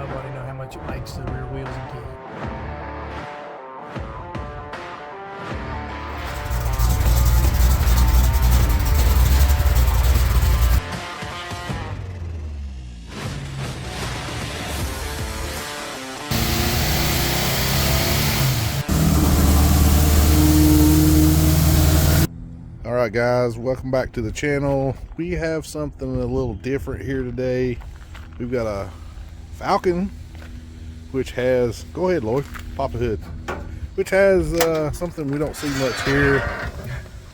nobody know how much it makes to the rear wheels and key. Alright guys, welcome back to the channel. We have something a little different here today. We've got a Falcon, which has, go ahead Lloyd, pop a hood, which has something we don't see much here,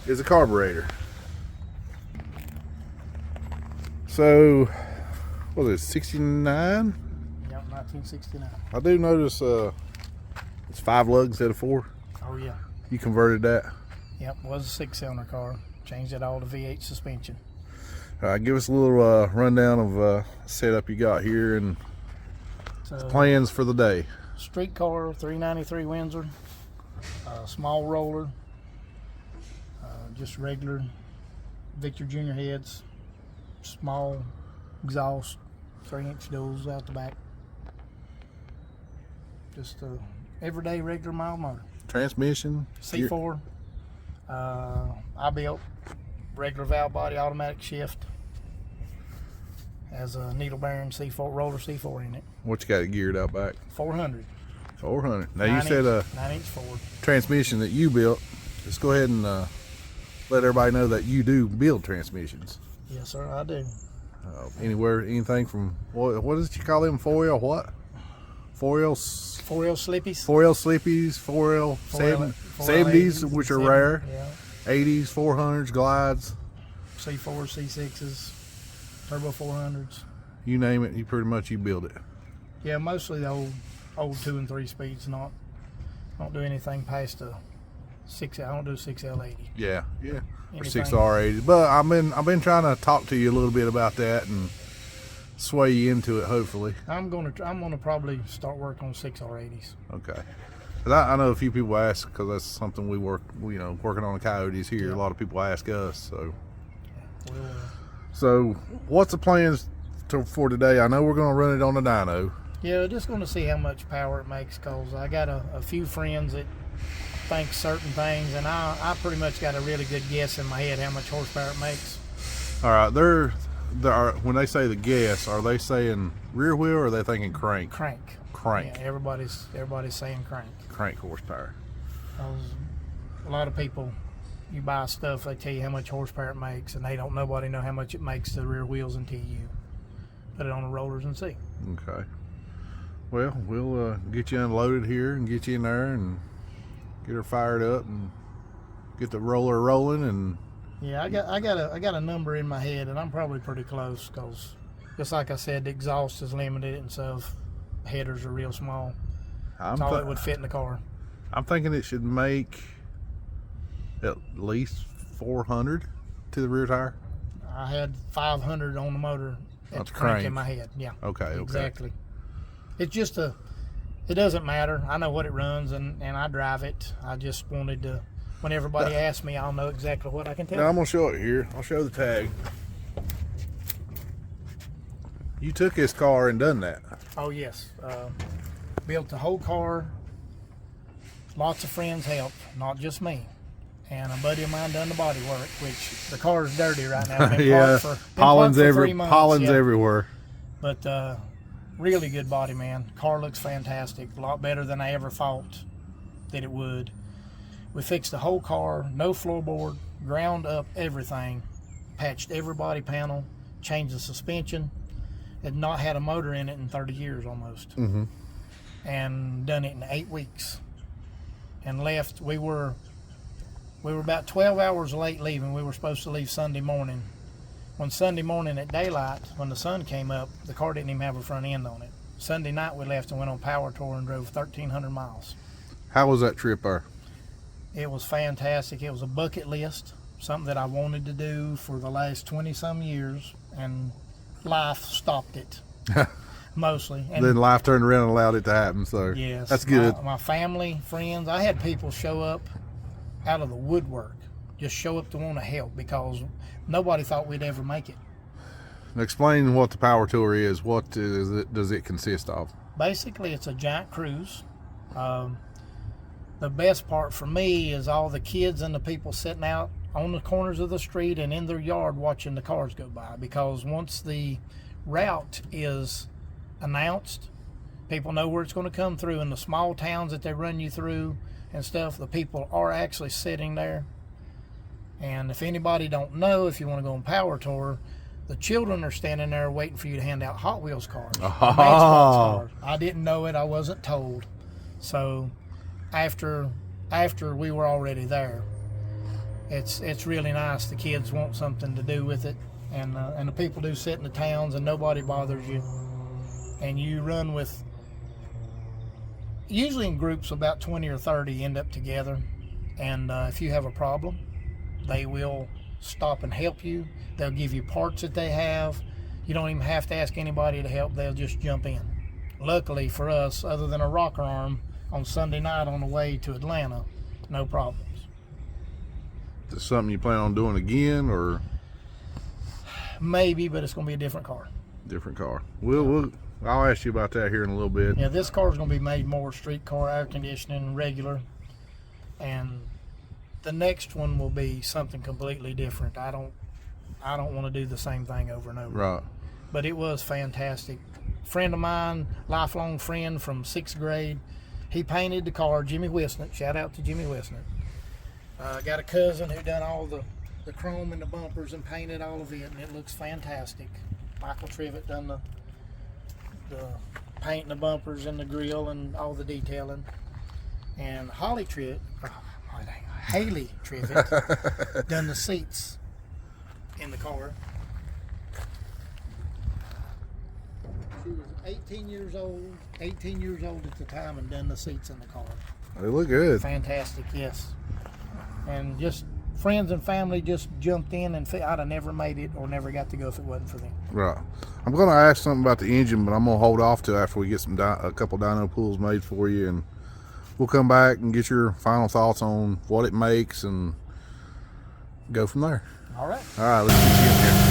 is a carburetor. So, what is it, 69? Yep, 1969. I do notice it's 5 lugs instead of 4. Oh yeah. You converted that? Yep, was a 6-cylinder car. Changed it all to V8 suspension. Give us a little rundown of setup you got here and plans for the day. Street car, 393 Windsor, small roller, just regular Victor Jr. heads, small exhaust, 3-inch doors out the back. Just a everyday regular mild motor. Transmission? C4. I built regular valve body automatic shift. Has a needle bearing C4 roller C4 in it. What you got it geared out back? 400. 400. Now you said a 9-inch Ford transmission that you built. Let's go ahead and let everybody know that you do build transmissions. Yes, sir, I do. Anything from what is it you call them? 4L what? 4L 4L slippies. 4L slippies. 4L 70s, which are rare. Yeah. 80s, 400s, glides. C4s, C6s, turbo 400s. You name it, you build it. Yeah, mostly the old 2 and 3 speeds. Don't do anything past a 6. I don't do 6L80. Yeah. Or Anything. 6R80. But I've been trying to talk to you a little bit about that and sway you into it. Hopefully, I'm gonna probably start working on 6R80s. Okay. 'Cause I know a few people ask, because that's something we working on the Coyotes here. Yeah. A lot of people ask us. So, We'll, so what's the plans for today? I know we're going to run it on the dyno. yeah, just going to see how much power it makes, because I got a few friends that think certain things, and I pretty much got a really good guess in my head how much horsepower it makes. All right, there are, when they say the guess, are they saying rear wheel or are they thinking crank? Crank. Crank. Yeah, everybody's saying crank. Crank horsepower. A lot of people, you buy stuff, they tell you how much horsepower it makes, and nobody know how much it makes to the rear wheels until you put it on the rollers and see. Okay. Well, we'll get you unloaded here and get you in there and get her fired up and get the roller rolling. And yeah, I got a number in my head, and I'm probably pretty close, because just like I said, the exhaust is limited and stuff. Headers are real small. That's all it would fit in the car. I'm thinking it should make at least 400 to the rear tire. I had 500 on the motor at the crank in my head. Yeah. Okay. Exactly. It's just it doesn't matter. I know what it runs, and I drive it. I just wanted to, when everybody asks me, I'll know exactly what I can tell Now I'm them. gonna show it here. I'll show the tag. You took this car and done that. Oh yes, built the whole car. Lots of friends helped, not just me. And a buddy of mine done the body work, which the car is dirty right now. Been Yeah, pollen's 3 months, pollen's yeah. everywhere. But really good body, man. Car looks fantastic. A lot better than I ever thought that it would. We fixed the whole car, no floorboard, ground up everything, patched every body panel, changed the suspension. Had not had a motor in it in 30 years almost. Mm-hmm. And done it in 8 weeks. And left. We were about 12 hours late leaving. We were supposed to leave Sunday morning. When Sunday morning at daylight, when the sun came up, the car didn't even have a front end on it. Sunday night we left and went on power tour and drove 1,300 miles. How was that trip there? It was fantastic. It was a bucket list, something that I wanted to do for the last 20-some years, and life stopped it, mostly. And then life turned around and allowed it to happen, so yes, that's good. My family, friends, I had people show up out of the woodwork, just show up to want to help, because nobody thought we'd ever make it. explain what the power tour is. What does it consist of? Basically, it's a giant cruise. The best part for me is all the kids and the people sitting out on the corners of the street and in their yard watching the cars go by, because once the route is announced, people know where it's going to come through. In the small towns that they run you through and stuff, the people are actually sitting there. And if anybody don't know, if you want to go on power tour, the children are standing there waiting for you to hand out Hot Wheels cars, Matchbox cars. I didn't know it. I wasn't told. So after we were already there, it's really nice. The kids want something to do with it, and the people do sit in the towns, and nobody bothers you. And you run with, usually in groups about 20 or 30 end up together, and if you have a problem, they will stop and help you. They'll give you parts that they have. You don't even have to ask anybody to help. They'll just jump in. Luckily for us, other than a rocker arm on Sunday night on the way to Atlanta, no problems. Is this something you plan on doing again, or? Maybe, but it's going to be a different car. Different car. I'll ask you about that here in a little bit. Yeah, this car is going to be made more street car, air conditioning, regular, and the next one will be something completely different. I don't want to do the same thing over and over. Right. But it was fantastic. Friend of mine, lifelong friend from 6th grade, he painted the car. Jimmy Wisnett. Shout out to Jimmy Wisnett. Got a cousin who done all the chrome in the bumpers and painted all of it, and it looks fantastic. Michael Trivett done the paint in the bumpers and the grill and all the detailing. And Haley Trivett done the seats in the car. She was 18 years old at the time, and done the seats in the car. They look good. Fantastic, yes. And just friends and family just jumped in, and I'd have never made it or never got to go if it wasn't for them. Right. I'm going to ask something about the engine, but I'm going to hold off till after we get a couple dyno pools made for you, and we'll come back and get your final thoughts on what it makes and go from there. All right. All right, let's get you in here.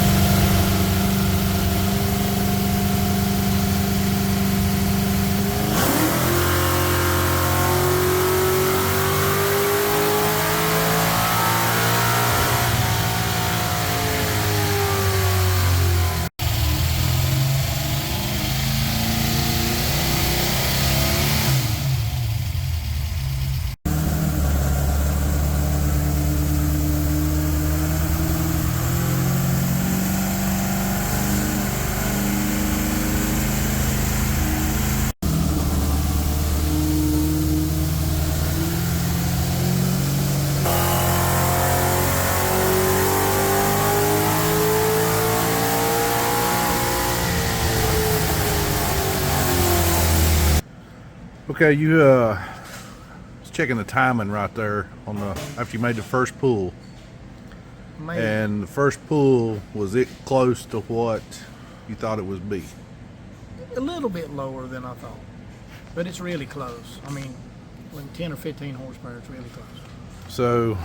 Okay, you was checking the timing right there on the after you made the first pull. Maybe. And the first pull, was it close to what you thought it would be? A little bit lower than I thought, but it's really close. I mean, when 10 or 15 horsepower, it's really close. So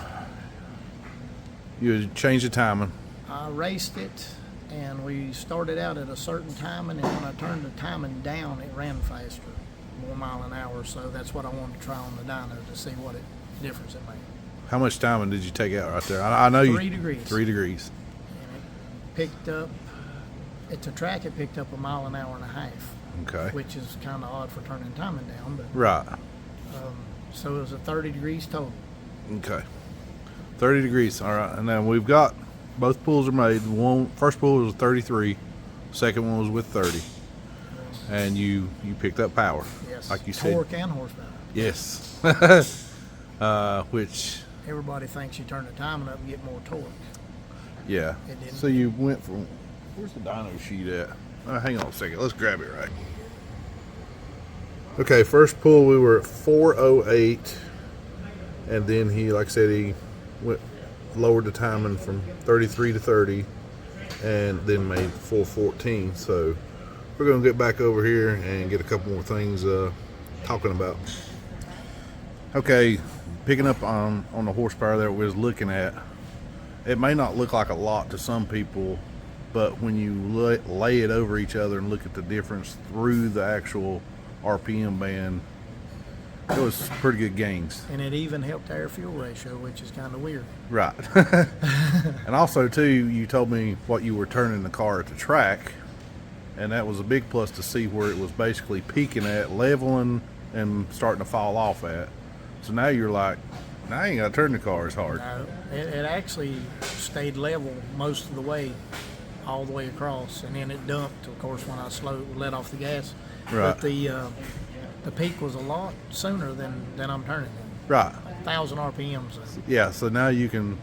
you changed the timing. I raced it, and we started out at a certain timing, and when I turned the timing down, it ran faster, more mile an hour. So that's what I wanted to try on the dyno to see what difference it made. How much timing did you take out right there? I know 3 degrees. 3 degrees. And it picked up, at the track, it picked up a mile an hour and a half. Okay. Which is kind of odd for turning timing down, but right. So it was a 30 degrees total. Okay. 30 degrees. All right. And then we've got both pulls are made. First pull was 33. Second one was with 30. And you picked up power. Yes. Like you said. Torque and horsepower. Yes. Which everybody thinks you turn the timing up and get more torque. Yeah. It didn't. So you went from, where's the dyno sheet at? Hang on a second. Let's grab it right. Okay, first pull we were at 408, and then he, like I said, he lowered the timing from 33 to 30, and then made 414. So we're gonna get back over here and get a couple more things talking about. Okay, picking up on the horsepower that we was looking at, it may not look like a lot to some people but when you lay it over each other and look at the difference through the actual RPM band, it was pretty good gains. And it even helped air fuel ratio, which is kind of weird. Right. And also too, you told me what you were turning the car at the track, and that was a big plus to see where it was basically peaking at, leveling, and starting to fall off at. So now you're like, now I ain't got to turn the car as hard. No, it actually stayed level most of the way, all the way across, and then it dumped, of course, when I let off the gas. Right. But the peak was a lot sooner than I'm turning it. Right. 1,000 RPMs. Yeah, so now you can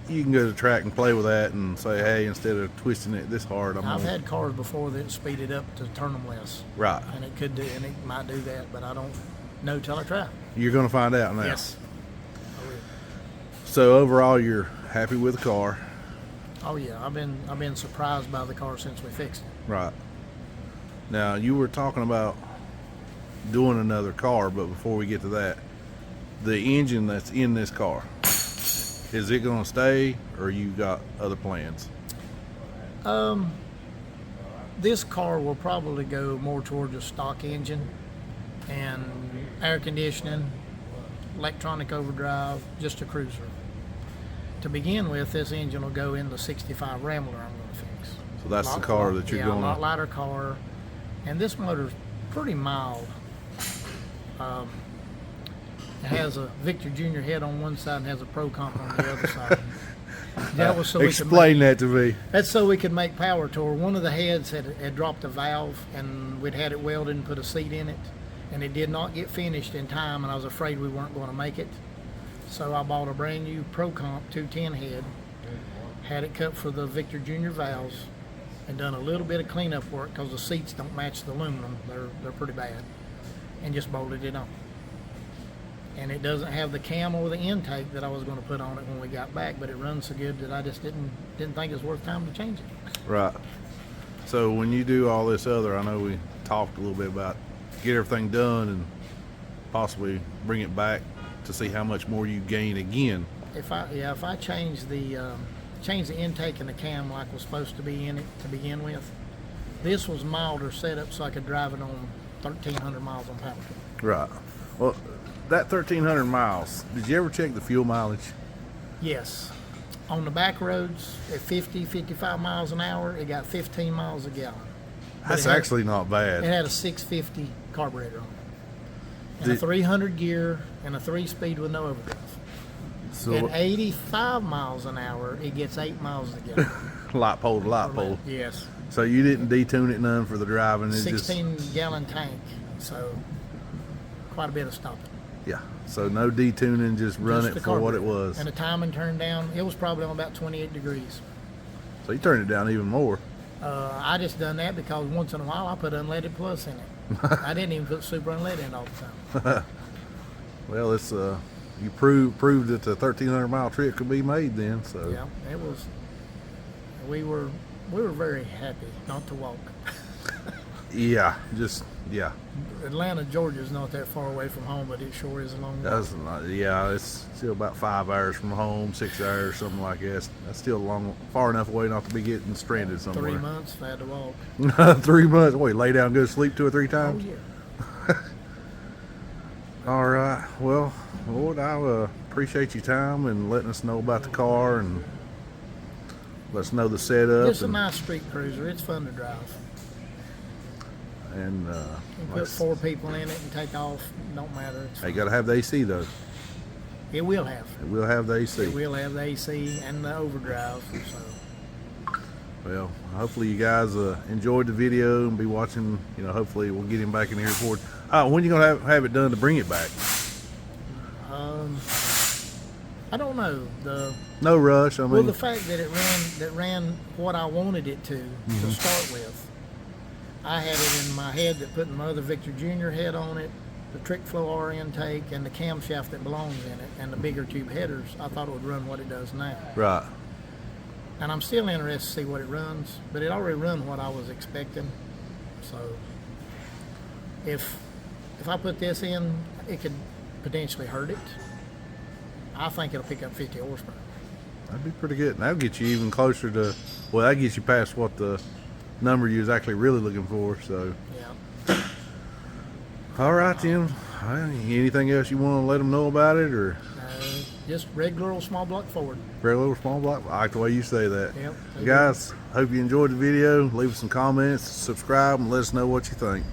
go to the track and play with that and say, hey, instead of twisting it this hard, I've had cars before that speeded up to turn them less. Right. And it might do that, but I don't know till I try. You're going to find out now. Yes. So overall, you're happy with the car. Oh yeah, I've been surprised by the car since we fixed it. Right. Now you were talking about doing another car, but before we get to that, the engine that's in this car, is it going to stay, or you got other plans? This car will probably go more towards a stock engine and air conditioning, electronic overdrive, just a cruiser. To begin with, this engine will go in the 65 Rambler I'm going to fix. So that's the car that you're going to... a lot lighter car. And this motor's pretty mild. It has a Victor Jr. head on one side and has a Pro Comp on the other side. That was so explain that to me. That's so we could make power tour. One of the heads had dropped a valve, and we'd had it welded and put a seat in it, and it did not get finished in time, and I was afraid we weren't going to make it. So I bought a brand new Pro Comp 210 head, had it cut for the Victor Jr. valves, and done a little bit of cleanup work because the seats don't match the aluminum. They're pretty bad, and just bolted it on. And it doesn't have the cam or the intake that I was going to put on it when we got back, but it runs so good that I just didn't think it was worth time to change it. Right. So when you do all this other, I know we talked a little bit about get everything done and possibly bring it back to see how much more you gain again. If I change the intake and the cam like was supposed to be in it to begin with, this was milder setup so I could drive it on 1,300 miles on power. Right. Well, that 1,300 miles, did you ever check the fuel mileage? Yes. On the back roads at 50, 55 miles an hour, it got 15 miles a gallon. That's actually not bad. It had a 650 carburetor on it. And a 300 gear and a 3-speed with no overdrive. So at 85 miles an hour, it gets 8 miles a gallon. light pole to light pole. Yes. So you didn't detune it none for the driving? 16-gallon tank, so quite a bit of stopping. Yeah, so no detuning, just run it for what it was. And the timing turned down, it was probably on about 28 degrees. So you turned it down even more. I just done that because once in a while I put unleaded plus in it. I didn't even put super unleaded in all the time. Well, it's you proved that the 1,300 mile trip could be made then. So yeah, it was. We were very happy not to walk. Yeah. Atlanta, Georgia's not that far away from home, but it sure is a long way. It's still about 5 hours from home, 6 hours, something like that. That's still far enough away not to be getting stranded somewhere. 3 months, I had to walk. 3 months. Wait, lay down and go to sleep 2 or 3 Oh times? yeah. All right. Well, Lord, I appreciate your time and letting us know about the car and let us know the setup. It's a nice street cruiser. It's fun to drive. And you can put 4 people in it and take off. Don't matter. Hey, got to have the AC though. It will have. It will have the AC. It will have the AC and the overdrive. So. Well, hopefully you guys enjoyed the video and be watching. Hopefully we'll get him back in here for it. When are you gonna have it done to bring it back? I don't know. No rush. I mean, well, the fact that it ran what I wanted it to start with. I had it in my head that putting my other Victor Jr. head on it, the trick flow R intake, and the camshaft that belongs in it, and the bigger tube headers, I thought it would run what it does now. Right. And I'm still interested to see what it runs, but it already run what I was expecting. So if I put this in, it could potentially hurt it. I think it'll pick up 50 horsepower. That'd be pretty good. And that'll get you even closer to Well, that gets you past what the number you was actually really looking for. So, Yeah. all right then. Anything else you want to let them know about it, or Just regular old small block Ford. regular small block? I like the way you say that. Yep. Guys, hope you enjoyed the video. Leave us some comments, subscribe, and let us know what you think.